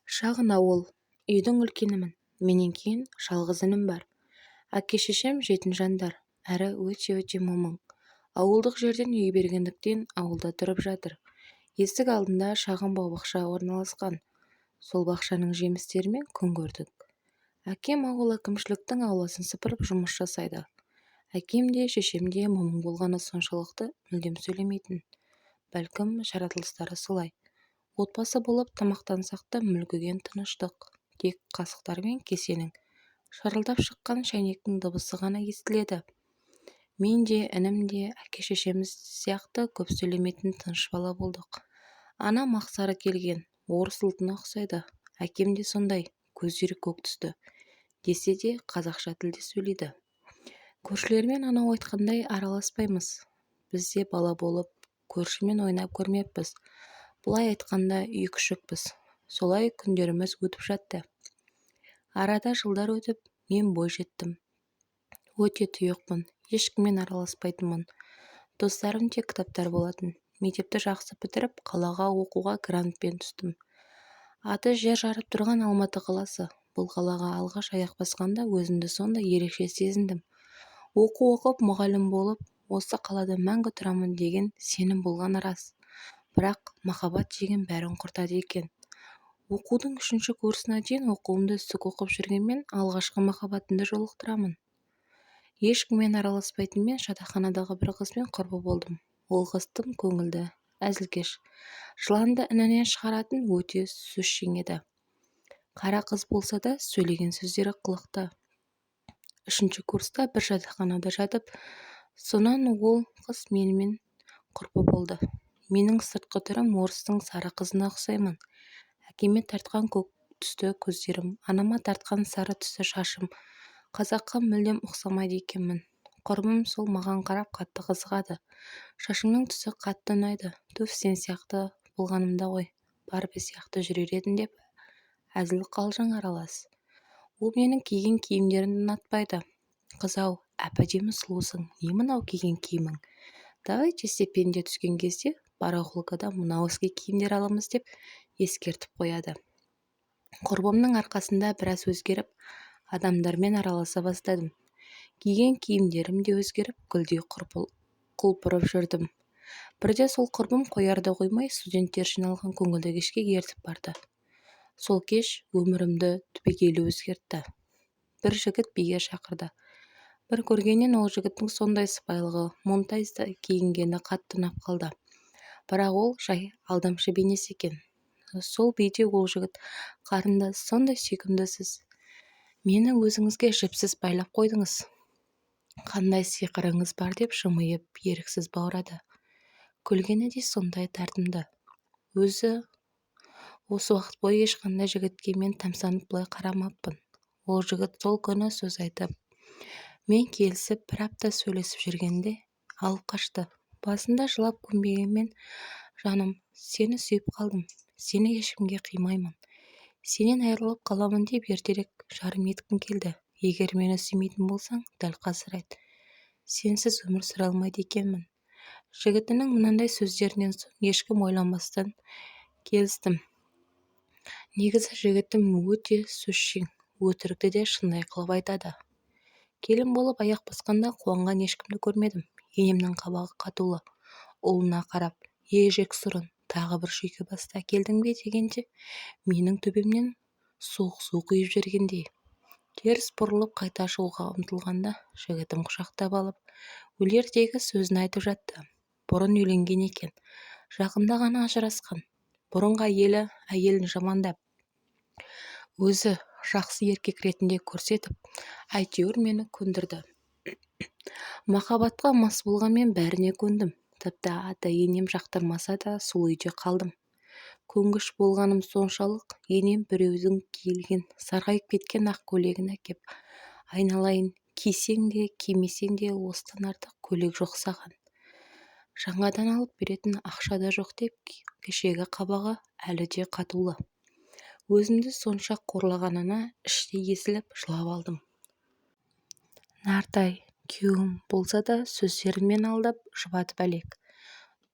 Шағын ауыл. Үйдің үлкенімін. Менен кейін жалғыз інім бар. Әке-шешем жетім жандар, әрі өте момын. Ауылдық жерден үй бергендіктен ауылда тұрып жатыр. Есік алдында шағын бау-бақша орналасқан. Сол бақшаның жемістерімен күн көрдік. Әкем ауыл әкімшіліктің ауласын сыпырып жұмыс жасайды. Әкем де шешем де момын болғаны соншалықты мүлдем сөйлемейтін. Бәлкім жаратылыстары солай. Отбасы болып тамақтансақ та мүлгіген тыныштық. Тек қасықтар мен кесенің шарылдап шыққан шайнектің дыбысы ғана естіледі. Мен де інім де әке-шешеміз сияқты көп сөйлемейтін тыныш бала болдық. Анам ақсары келген, орыс ұлтына ұқсайды. Әкем де сондай, көздері көк түсті. Десе де қазақша тілде сөйлейді. Көршілермен анау айтқандай араласпаймыз. Біз де бала болып көршімен ойнап көрмеппіз. Бұлай айтқанда үй күшікпіз. Солай күндеріміз өтіп жатты. Арада жылдар өтіп, мен бой жеттім. Өте тұйықпын, ешкіммен араласпайтынмын. Достарым тек кітаптар болатын. Мектепті жақсы бітіріп, қалаға оқуға грантпен түстім. Аты жер жарып тұрған Алматы қаласы. Бұл қалаға алғаш аяқ басқанда өзімді сондай ерекше сезіндім. Оқу оқып, мұғалім болып, осы қалада мәңгі тұрамын деген сенім болған рас. Бірақ махаббат деген бәрін құртады екен. Оқудың 3-ші курсына дейін оқуымды үздік оқып жүргенмен алғашқы махаббатымды жолықтырамын. Ешкіммен араласпайтын мен жатақханадағы бір қызбен құрбы болдым. Ол қыз тым көңілді, әзілкеш, жыланды інінен шығаратын өте сөзшең еді. Қара қыз болса да сөйлеген сөздері қылықты. 3-ші курста бір жатақханада жатып, сонан ол қыз менімен құрбы болды. Менің сыртқы түрім орыстың сары қызына ұқсаймын. Әкеме тартқан көк түсті көздерім, анама тартқан сары түсті шашым. Қазаққа мүлдем ұқсамайды екенмін. Құрбым сол маған қарап қатты қызығады. Шашымның түсі қатты ұнайды. Туф, сен сияқты болғанымда ғой, Барби сияқты жүрер едің деп әзіл қалжың аралас. Ол менің киген киімдерімді ұнатпайды. Қыз-ау, әп-әдемі сұлусың, не мынау киген киімің? Давайте стипендия түскен кезде барахолкада мынау іске киімдер аламыз деп ескертіп қояды. Құрбымның арқасында біраз өзгеріп, адамдармен араласа бастадым. Киген киімдерім де өзгеріп, гүлдей құлпырып жүрдім. Бірде сол құрбым қоярда қоймай студенттер жиналған көңілді кешке ертіп барды. Сол кеш өмірімді түбегейлі өзгертті. Бір жігіт биге шақырды. Бір көргеннен ол жігіттің сондай сыпайылығы, монтайзда киінгені қатты ұнап қалды. Бірақ ол жай алдамшы бейнесі екен. Сол биде ол жігіт: қарындас, сондай сүйкімдісіз. Мені өзіңізге жіпсіз байлап қойдыңыз. Қандай сиқырыңыз бар деп жымиып, еріксіз баурады. Күлгені де сондай тартымды. Осы уақыт бойы ешқандай жігітке мен тамсанып былай қарамаппын. Ол жігіт сол күні сөз айтып, мен келісіп бір апта сөйлесіп жүргенде алып қашты. Басында жылап көнбегенмен, жаным, сені сүйіп қалдым, сені ешкімге қимаймын. Сенен айырылып қаламын деп ертерек жарым еткім келді. Егер мені сүймейтін болсаң, дәл қазір айт. Сенсіз өмір сүре алмайды екенмін. Жігітінің мынандай сөздерінен соң ешкім ойланбастан келістім. Негізі жігітім өте сөзшең, өтірікті де шындай қылып айтады. Келін болып аяқ басқанда қуанған ешкімді көрмедім. Енемнің қабағы қатулы. Ұлына қарап, ежек сұрын, тағы бір шүйке басты әкелдің бе дегенде, менің төбемнен суық су құйып жібергендей. Теріс бұрылып қайта шығуға ұмтылғанда, жігітім құшақтап алып, өлердегі сөзін айтып жатты. Бұрын үйленген екен, жақында ғана ажырасқан. Бұрынғы әйелін жамандап, өзі жақсы еркек ретінде көрсетіп, әйтеуір мені көндірді. Махаббатқа мас болғанмен бәріне көндім. Тіпті ата-енем жақтырмаса да сол үйде қалдым. Көнгіш болғаным соншалық, енем біреудің киілген, сарғайып кеткен ақ көйлегін әкеп, айналайын, кисең де, кимесең де осыдан артық көйлек жоқ саған. Жаңадан алып беретін ақша да жоқ деп, кешегі қабағы әлі де қатулы. Өзімді сонша қорлағанына іштей езіліп жылап алдым. Нартай, күйеуім болса да сөздерімен алдап, жұбатып әлек.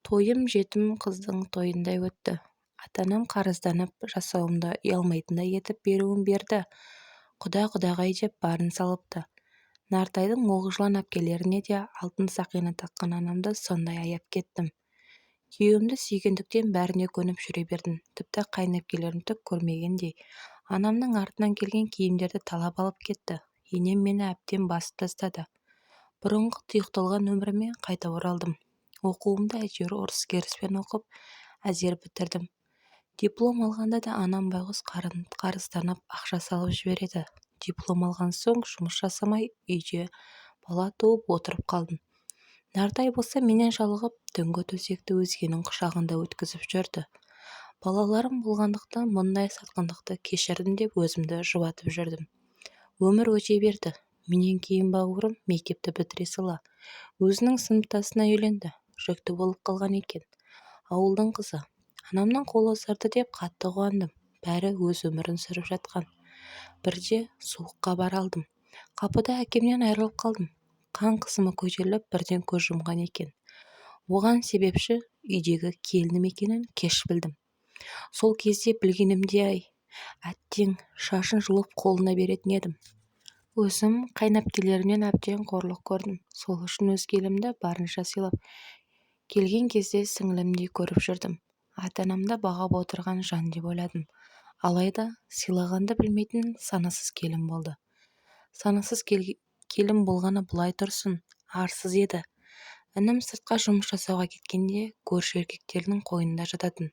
Тойым жетім қыздың тойындай өтті. Ата-анам қарызданып жасауымды ұялмайтындай етіп беруін берді. Құда-құдағай деп барын салыпты. Нартайдың оқ жылан әпкелеріне де алтын сақина таққан анамды сондай аяп кеттім. Күйеуімді сүйгендіктен бәріне көніп жүре бердім. Тіпті қайынәпкелерім түк көрмегендей анамның артынан келген киімдерді талап алып кетті. Енем мені әбден басып тастады. Бұрынғы тұйықталған өміріме қайта оралдым. Оқуымды әйтеуір ұрыс-керіспен оқып, әзер бітірдім. Диплом алғанда да анам байғұс қарызданып ақша салып жібереді. Диплом алған соң жұмыс жасамай үйде бала туып отырып қалдым. Нартай болса менен жалығып, түнгі төсекті өзгенің құшағында өткізіп жүрді. Балаларым болғандықтан мұндай сатқындықты кешірдім деп өзімді жұбатып жүрдім. Өмір өте берді. Менен кейін бауырым мектепті бітіре сала өзінің сыныптасына үйленді. Жүкті болып қалған екен. Ауылдың қызы. Анамның қолы ұзарды деп қатты қуандым. Бәрі өз өмірін сүріп жатқан. Бірде суық хабар алдым. Қапыда әкемнен айырылып қалдым. Қан қысымы көтеріліп бірден көз жұмған екен. Оған себепші үйдегі келінім екенін кеш білдім. Сол кезде білгенімде әттең шашын жұлып қолына беретін едім. Өзім қайнәпкелерімнен әбден қорлық көрдім. Сол үшін өз келімді барынша сыйлап, келген кезде сіңлімдей көріп жүрдім. Ата-анамды бағап отырған жан деп ойладым. Алайда сыйлағанды білмейтін санасыз келін болды. Санасыз келін болғаны бұлай тұрсын, арсыз еді. Інім сыртқа жұмыс жасауға кеткенде көрші еркектердің қойнында жататын.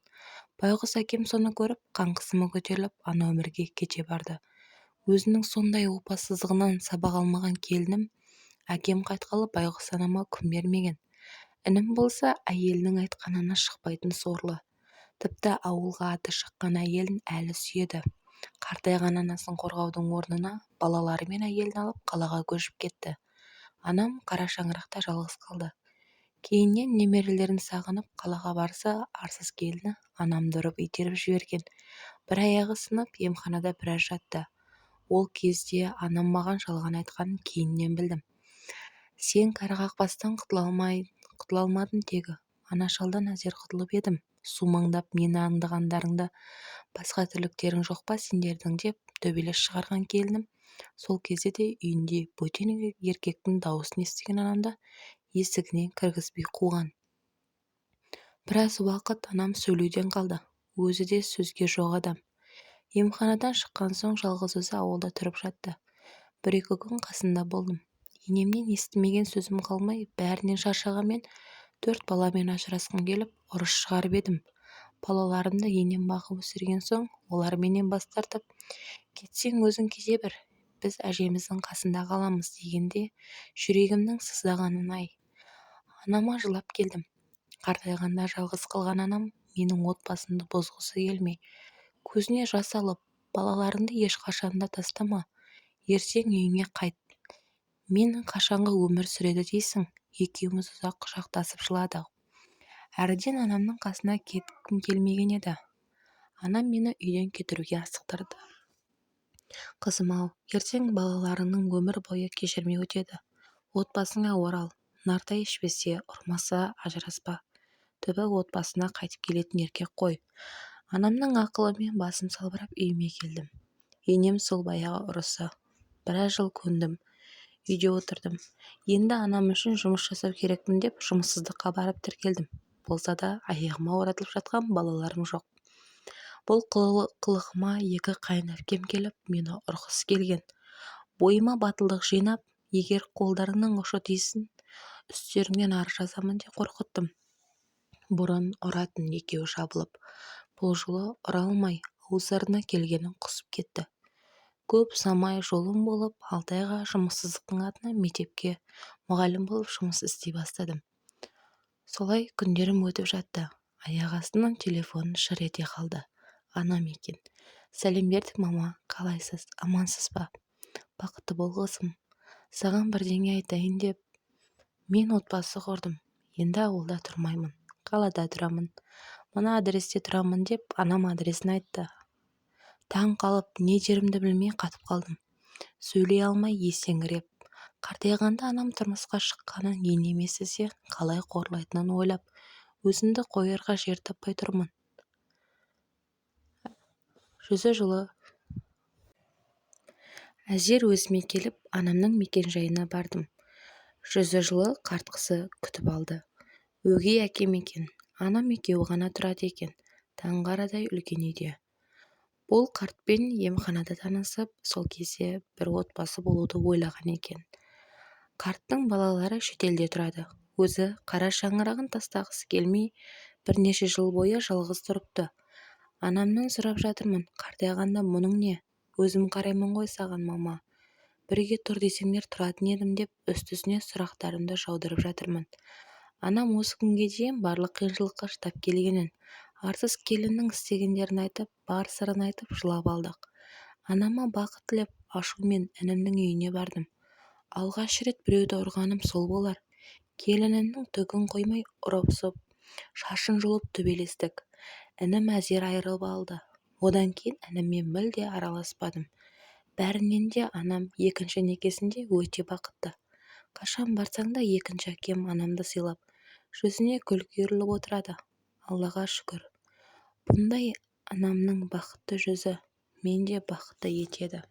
Байғұс әкем соны көріп, қан қысымы көтеріліп, ана өмірге кете барды. Өзінің сондай опасыздығынан сабақ алмаған келінім, әкем қайтқалы байғұс анама күн бермеген. Інім болса әйелінің айтқанына шықпайтын сорлы. Тіпті ауылға аты шыққан әйелін әлі сүйеді. Қартайған анасын қорғаудың орнына балалары мен әйелін алып қалаға көшіп кетті. Анам қара шаңырақта жалғыз қалды. Кейіннен немерелерін сағынып қалаға барса, арсыз келіні анамды ұрып итеріп жіберген. Бір аяғы сынып емханада біраз жатты. Ол кезде анам маған жалған айтқанын кейіннен білдім. Сен кәрі қақпастан құтыла алмадың тегі. Ана шалдан әзер құтылып едім. Су маңдап мені аңдығандарыңда басқа тірліктерің жоқ па сендердің деп төбелес шығарған келінім. Сол кезде де үйінде бөтен еркектің дауысын естіген анамды есігінен кіргізбей қуған. Біраз уақыт анам сөйлеуден қалды. Өзі де сөзге жоқ адам. Емханадан шыққан соң жалғыз өзі ауылда тұрып жатты. Бір-екі күн қасында болдым. Енемнен естімеген сөзім қалмай, бәрінен шаршағанмен 4 баламен ажырасқым келіп, ұрыс шығарып едім. Балаларымды енем бағып өсірген соң, олар менен бас тартып, кетсең өзің кете бір, біз әжеміздің қасында қаламыз дегенде, жүрегімнің сыздағанын-ай. Анама жылап келдім. Қартайғанда жалғыз қалған анам менің отбасымды бұзғысы келмей, көзіне жас алып, балаларыңды ешқашанда тастама, ертең үйіңе қайт. Мен қашанғы өмір сүреді дейсің? Екеуміз ұзақ құшақтасып жыладық. Әріден анамның қасына кеткім келмеген еді. Анам мені үйден кетіруге асықтырды. Қызым-ау, ертең балаларыңның өмір бойы кешірмей өтеді. Отбасыңа орал. Нартай ішпесе, ұрмаса, ажыраспа. Түбі отбасына қайтып келетін еркек қой. Анамның ақылымен басым салбырап үйіме келдім. Енем сол баяғы ұрысы. Біраз жыл көндім. Үйде отырдым. Енді анам үшін жұмыс жасау керекпін деп жұмыссыздыққа барып тіркелдім. Болса да аяғыма оратылып жатқан балаларым жоқ. Бұл қылығыма 2 қайынәпкем келіп, мені ұрғысы келген. Бойыма батылдық жинап, егер қолдарыңның ұшы тисін, үстеріңнен ар жазамын деп қорқыттым. Бұрын ұратын екеуі жабылып, бұл жолы ұра алмай, ауыздарына келгенін құсып кетті. Көп ұзамай жолым болып, 6 айға жұмыссыздықтың атына мектепке мұғалім болып жұмыс істей бастадым. Солай күндерім өтіп жатты. Аяқ астынан телефон шыр ете қалды. Анам екен. Сәлем бердік, мама, қалайсыз, амансыз ба? Бақытты бол қызым. Саған бірдеңе айтайын деп. Мен отбасы құрдым. Енді ауылда тұрмаймын. Қалада тұрамын. Мына адресте тұрамын деп, анам адресін айтты. Таң қалып, не дерімді білмей қатып қалдым. Сөйлей алмай есеңгіреп. Қартайғанда анам тұрмысқа шыққанын енем естісе, қалай қорлайтынын ойлап, өзімді қоярға жер таппай тұрмын. жүзі жылы әзер өзіме келіп анамның мекенжайына бардым. жүзі жылы қарт кісі күтіп алды. өгей әкем екен, анам екеуі ғана тұрады екен, таңғы арадай үлкен үйде. бұл қартпен емханада танысып, сол кезде бір отбасы болуды ойлаған екен. қарттың балалары шетелде тұрады. өзі қара шаңырағын тастағысы келмей, бірнеше жыл бойы жалғыз тұрыпты. анамнан сұрап жатырмын, қартайғанда мұның не? өзім қараймын ғой саған, мама. бірге тұр десеңдер тұратын едім деп үсті-үстіне сұрақтарымды жаудырып жатырмын. Анам осы күнге дейін барлық қиыншылыққа шыдап келгенін, арсыз келіннің істегендерін айтып, бар сырын айтып жылап алдық. Анама бақыт тілеп, ашумен інімнің үйіне бардым. Алғаш рет біреуді ұрғаным сол болар. Келінімнің түгін қоймай ұрып-соғып, шашын жұлып төбелестік. Інім әзер айырылып алды. Одан кейін ініммен мүлде араласпадым. Бәрінен де анам екінші некесінде өте бақытты. Қашан барсаң да екінші әкем анамды сыйлап, жүзіне күлкі үйіріліп отырады. Аллаға шүкір. Бұндай анамның бақытты жүзі мен де бақытты етеді.